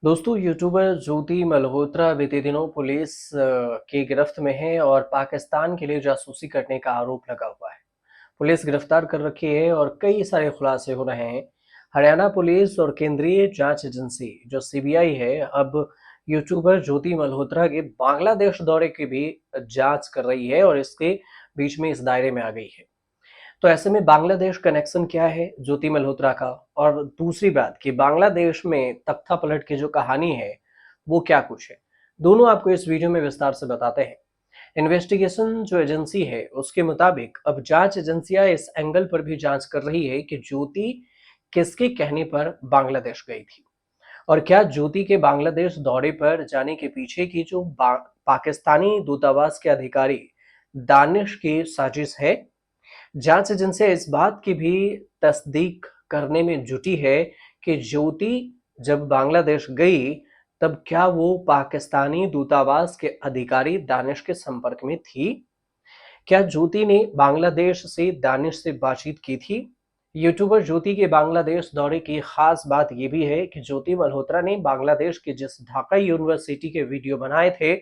दोस्तों यूट्यूबर ज्योति मल्होत्रा बीते दिनों पुलिस की गिरफ्त में है और पाकिस्तान के लिए जासूसी करने का आरोप लगा हुआ है। पुलिस गिरफ्तार कर रखी है और कई सारे खुलासे हो रहे हैं। हरियाणा पुलिस और केंद्रीय जांच एजेंसी जो सीबीआई है अब यूट्यूबर ज्योति मल्होत्रा के बांग्लादेश दौरे की भी जांच कर रही है और इसके बीच में इस दायरे में आ गई है। तो ऐसे में बांग्लादेश कनेक्शन क्या है ज्योति मल्होत्रा का, और दूसरी बात कि बांग्लादेश में तख्ता पलट की जो कहानी है वो क्या कुछ है, दोनों आपको इस वीडियो में विस्तार से बताते हैं। इन्वेस्टिगेशन जो एजेंसी है उसके मुताबिक अब जांच एजेंसियां इस एंगल पर भी जांच कर रही है कि ज्योति किसके कहने पर बांग्लादेश गई थी और क्या ज्योति के बांग्लादेश दौरे पर जाने के पीछे की जो पाकिस्तानी दूतावास के अधिकारी दानिश की साजिश है। जांच एजेंसियां इस बात की भी तस्दीक करने में जुटी है कि ज्योति जब बांग्लादेश गई तब क्या वो पाकिस्तानी दूतावास के अधिकारी दानिश के संपर्क में थी। क्या ज्योति ने बांग्लादेश से दानिश से बातचीत की थी। यूट्यूबर ज्योति के बांग्लादेश दौरे की खास बात यह भी है कि ज्योति मल्होत्रा ने बांग्लादेश के जिस ढाका यूनिवर्सिटी के वीडियो बनाए थे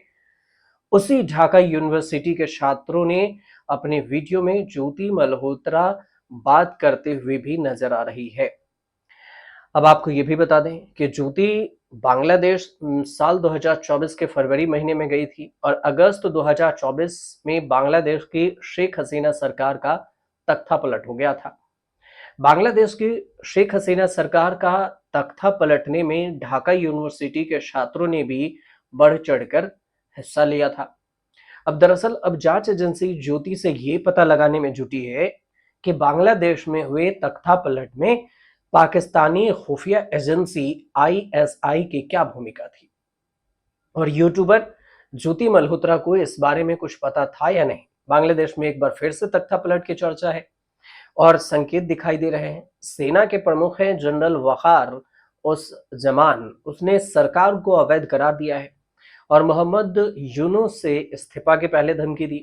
उसी ढाका यूनिवर्सिटी के छात्रों ने अपने वीडियो में ज्योति मल्होत्रा बात करते हुए भी नजर आ रही है। अब आपको ये भी बता दें कि ज्योति बांग्लादेश साल 2024 के फरवरी महीने में गई थी और अगस्त 2024 में बांग्लादेश की शेख हसीना सरकार का तख्ता पलट हो गया था। बांग्लादेश की शेख हसीना सरकार का तख्ता पलटने में ढाका यूनिवर्सिटी के छात्रों ने भी बढ़ चढ़कर हिस्सा लिया था। अब दरअसल अब जांच एजेंसी ज्योति से ये पता लगाने में जुटी है कि बांग्लादेश में हुए तख्ता पलट में पाकिस्तानी खुफिया एजेंसी आईएसआई की क्या भूमिका थी और यूट्यूबर ज्योति मल्होत्रा को इस बारे में कुछ पता था या नहीं। बांग्लादेश में एक बार फिर से तख्ता पलट की चर्चा है और संकेत दिखाई दे रहे हैं। सेना के प्रमुख हैं जनरल वकार उस जमान, उसने सरकार को अवैध करार दिया है और मोहम्मद यूनुस से इस्तीफा के पहले धमकी दी।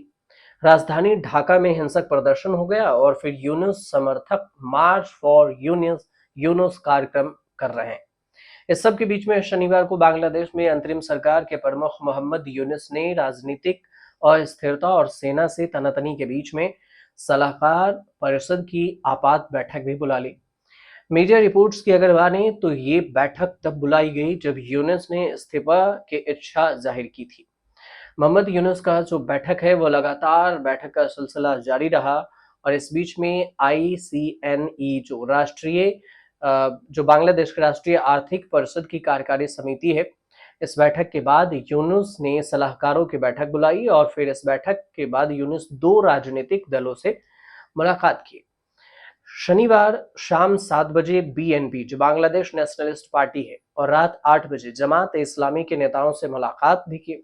राजधानी ढाका में हिंसक प्रदर्शन हो गया और फिर यूनुस समर्थक मार्च फॉर यूनुस यूनुस कार्यक्रम कर रहे हैं। इस सब के बीच में शनिवार को बांग्लादेश में अंतरिम सरकार के प्रमुख मोहम्मद यूनुस ने राजनीतिक अस्थिरता और सेना से तनातनी के बीच में सलाहकार परिषद की आपात बैठक भी बुला ली। मीडिया रिपोर्ट्स की अगर माने तो ये बैठक तब बुलाई गई जब यूनुस ने इस्तीफा की इच्छा जाहिर की थी। मोहम्मद यूनुस का जो बैठक है वो लगातार बैठक का सिलसिला जारी रहा और इस बीच में आईसीएनई जो बांग्लादेश की राष्ट्रीय आर्थिक परिषद की कार्यकारी समिति है, इस बैठक के बाद यूनुस ने सलाहकारों की बैठक बुलाई और फिर इस बैठक के बाद यूनुस दो राजनीतिक दलों से मुलाकात की। शनिवार शाम 7 बजे बीएनपी जो बांग्लादेश नेशनलिस्ट पार्टी है और रात 8 बजे जमात इस्लामी के नेताओं से मुलाकात भी की।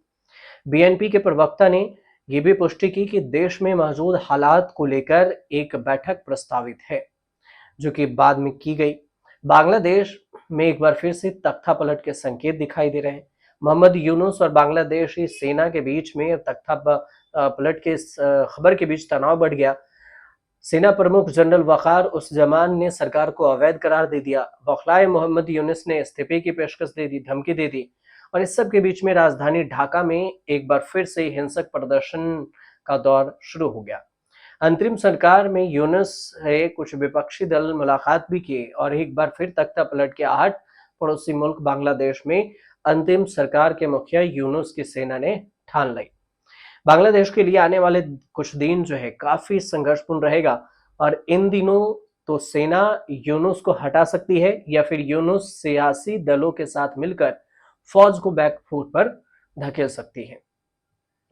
बीएनपी के प्रवक्ता ने ये भी पुष्टि की कि देश में मौजूद हालात को लेकर एक बैठक प्रस्तावित है जो कि बाद में की गई। बांग्लादेश में एक बार फिर से तख्ता पलट के संकेत दिखाई दे रहे हैं। मोहम्मद यूनुस और बांग्लादेशी सेना के बीच में तख्ता पलट के खबर के बीच तनाव बढ़ गया। सेना प्रमुख जनरल वकार उस जमान ने सरकार को अवैध करार दे दिया। बौखलाए मोहम्मद यूनुस ने इस्तीफे की पेशकश दे दी, धमकी दे दी और इस सब के बीच में राजधानी ढाका में एक बार फिर से हिंसक प्रदर्शन का दौर शुरू हो गया। अंतरिम सरकार में यूनुस से कुछ विपक्षी दल मुलाकात भी किए और एक बार फिर तख्ता पलट के आहट पड़ोसी मुल्क बांग्लादेश में अंतिम सरकार के मुखिया यूनुस की सेना ने ठान ली। बांग्लादेश के लिए आने वाले कुछ दिन जो है काफी संघर्षपूर्ण रहेगा और इन दिनों तो सेना यूनुस को हटा सकती है या फिर यूनुस सियासी दलों के साथ मिलकर फौज को बैकफुट पर धकेल सकती है।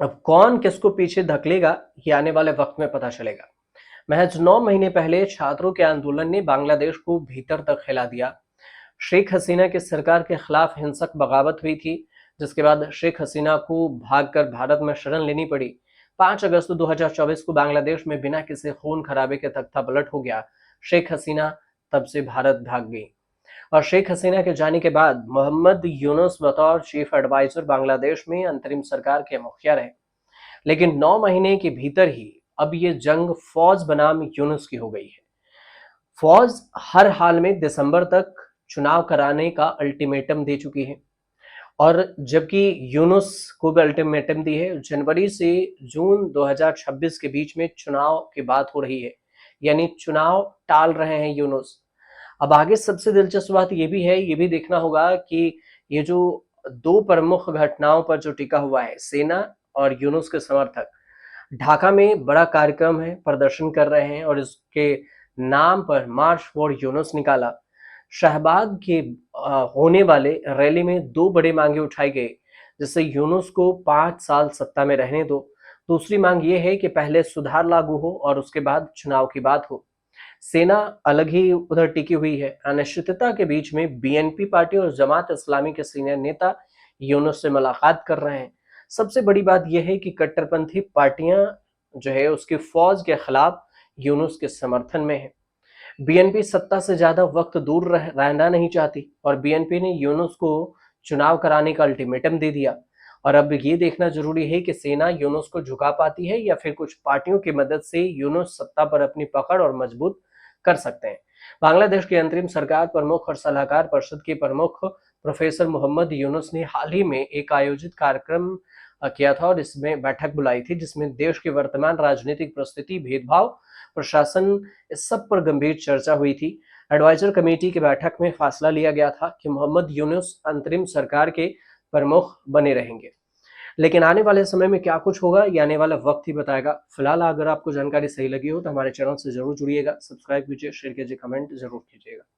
अब कौन किसको पीछे धकेलेगा ये आने वाले वक्त में पता चलेगा। महज 9 महीने पहले छात्रों के आंदोलन ने बांग्लादेश को भीतर तक हिला दिया। शेख हसीना की सरकार के खिलाफ हिंसक बगावत हुई थी जिसके बाद शेख हसीना को भागकर भारत में शरण लेनी पड़ी। 5 अगस्त 2024 को बांग्लादेश में बिना किसी खून खराबे के तख्ता पलट हो गया। शेख हसीना तब से भारत भाग गई और शेख हसीना के जाने के बाद मोहम्मद यूनुस बतौर चीफ एडवाइजर बांग्लादेश में अंतरिम सरकार के मुखिया रहे। लेकिन 9 महीने के भीतर ही अब ये जंग फौज बनाम यूनुस की हो गई है। फौज हर हाल में दिसंबर तक चुनाव कराने का अल्टीमेटम दे चुकी है। और जबकि यूनुस को भी अल्टीमेटम दी है, जनवरी से जून 2026 के बीच में चुनाव की बात हो रही है, यानी चुनाव टाल रहे हैं यूनुस। अब आगे सबसे दिलचस्प बात ये भी है, ये भी देखना होगा कि ये जो दो प्रमुख घटनाओं पर जो टिका हुआ है, सेना और यूनुस के समर्थक, ढाका में बड़ा कार्यक्रम है, प्रदर्शन कर रहे हैं और इसके नाम पर मार्च फॉर यूनुस निकाला। शहबाग के होने वाले रैली में दो बड़ी मांगे उठाई गई, जिससे यूनुस को 5 साल सत्ता में रहने दो। दूसरी मांग ये है कि पहले सुधार लागू हो और उसके बाद चुनाव की बात हो। सेना अलग ही उधर टिकी हुई है। अनिश्चितता के बीच में बीएनपी पार्टी और जमात इस्लामी के सीनियर नेता यूनुस से मुलाकात कर रहे हैं। सबसे बड़ी बात यह है कि कट्टरपंथी पार्टियां जो है उसकी फौज के खिलाफ यूनुस के समर्थन में है। बीएनपी सत्ता से ज्यादा वक्त दूर रहना नहीं चाहती और बीएनपी ने यूनुस को चुनाव कराने का अल्टीमेटम दे दिया। और अब ये देखना जरूरी है कि सेना यूनुस को झुका पाती है या फिर कुछ पार्टियों की मदद से यूनुस सत्ता पर अपनी पकड़ और मजबूत कर सकते हैं। बांग्लादेश की अंतरिम सरकार प्रमुख और सलाहकार परिषद के प्रमुख प्रोफेसर मोहम्मद यूनुस ने हाल ही में एक आयोजित कार्यक्रम किया था और इसमें बैठक बुलाई थी, जिसमें देश की वर्तमान राजनीतिक परिस्थिति, भेदभाव, प्रशासन, इस सब पर गंभीर चर्चा हुई थी। एडवाइजर कमेटी की बैठक में फैसला लिया गया था कि मोहम्मद यूनुस अंतरिम सरकार के प्रमुख बने रहेंगे। लेकिन आने वाले समय में क्या कुछ होगा, ये आने वाला वक्त ही बताएगा। फिलहाल अगर आपको जानकारी सही लगी हो तो हमारे चैनल से जरूर जुड़िएगा, सब्सक्राइब कीजिए, शेयर कीजिए, कमेंट जरूर कीजिएगा।